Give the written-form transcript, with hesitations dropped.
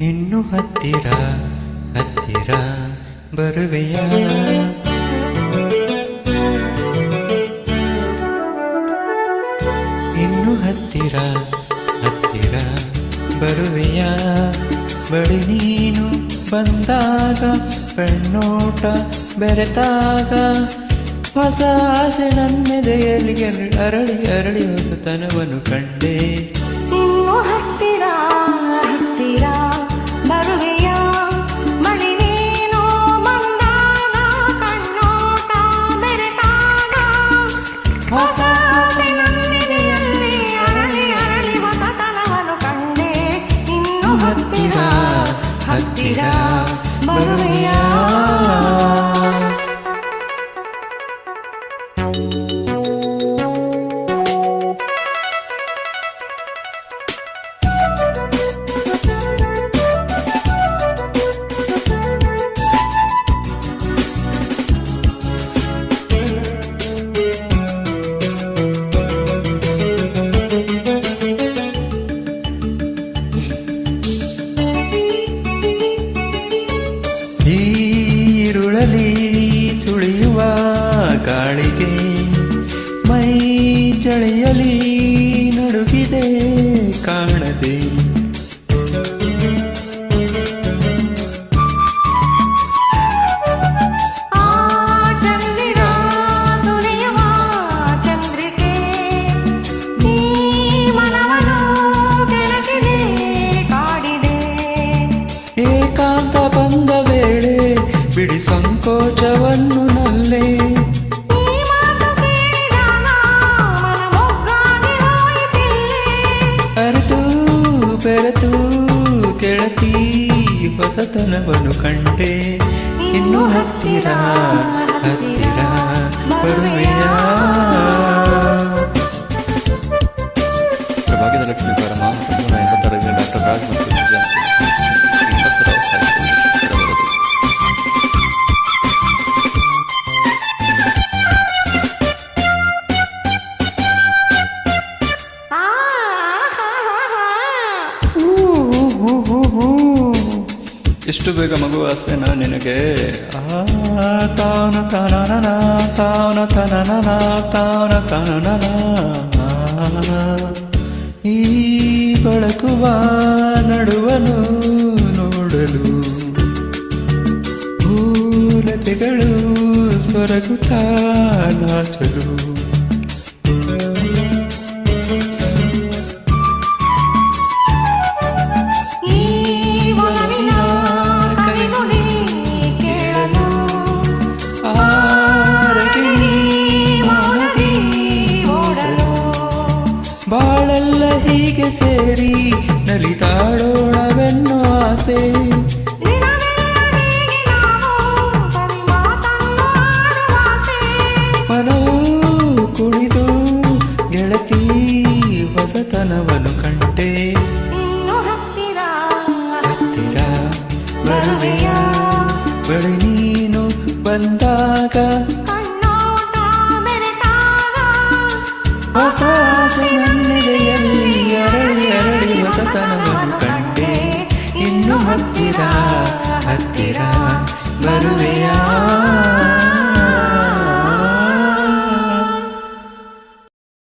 ಇನ್ನು ಹತ್ತಿರ ಹತ್ತಿರ ಬರುವೆಯ ಇನ್ನು ಹತ್ತಿರ ಹತ್ತಿರ ಬರುವೆಯ ಬಳಿ ನೀನು ಬಂದಾಗ ಕಣ್ಣೋಟ ಬೆರೆತಾಗ ಹೊಸ ಆಸೆ ನನ್ನೆದೆಯಲ್ಲಿ ಅರಳಿ ಅರಳಿ ಹೊಸತನವನ್ನು ಕಂಡೆ ಇನ್ನು ಹತ್ತಿರ ಹತ್ತಿರ ಬರುವೆಯ ಬಳಿ ನೀನು ಬಂದಾಗ ಕಣ್ಣೋಟ ಬೆರೆತಾಗ ಹೊಸ ಆಸೆ ನನ್ನೆದೆಯಲ್ಲಿ ಅರಳಿ ಅರಳಿ ಹೊಸತನವನ್ನು ಕಂಡೆ ಇನ್ನು ಹತ್ತಿರ ಹತ್ತಿರ ಬರುವೆಯ ಈರುಳಲಿ ಸುಳಿಯುವ ಗಾಳಿಗೆ ಮೈ ಚಳಿಯಲಿ ನಡುಗಿದೆ ಕಾಣದೆ ಏಕಾಂತ ಬಂದ ವೇಳೆ ಬಿಡಿ ಸಂಕೋಚವನ್ನು ನಲ್ಲೆ ಅರಿತು ಬೆರೆತು ಕೆಳತಿ ಹೊಸತನವನ್ನು ಕಂಡೆ ಇನ್ನು ಹತ್ತಿರ ಹತ್ತಿರ ಬರುವೆಯ ಭಾಗ್ಯದಲಕ್ಷ್ಮಿ ಪರಮ 1986 ಡಾಕ್ಟರ್ ರಾಜ್ ಮತ್ತು ಶ್ರೀನಿವಾಸರಾವ್ ಸಾಹಿತ್ಯ ಬರೆದು ಎಷ್ಟು ಬೇಗ ಮಗು ಆಸೆನಾ ನಿನಗೆ ತಾವನ ತನನ ತಾವನ ತನನ ತಾವನ ತನನ ಈ ಬಳಕುವ ನಡುವನು ನೋಡಲು ಭೂಲತೆಗಳು ಸೊರಗುತ್ತಾ ನಾಚಲು ಬಾಳೆಲ್ಲ ಹೀಗೆ ಸೇರಿ ನಲಿದಾಡೋಣವೆನ್ನೋ ಆಸೆ ಮನವು ಕುಣಿದು ಗೆಳತಿ ಹೊಸತನವನ್ನು ಕಂಡೆ ಹತ್ತಿರ ಬರುವೆಯ ಬಳಿ ನೀನು ಬಂದಾಗ ಹೊಸ ಆಸೆ ನನ್ನೆದೆಯಲ್ಲಿ ಅರಳಿ ಅರಳಿ ಹೊಸತನವನ್ನು ಕಂಡೆ ಇನ್ನು ಹತ್ತಿರ ಹತ್ತಿರ ಬರುವೆಯ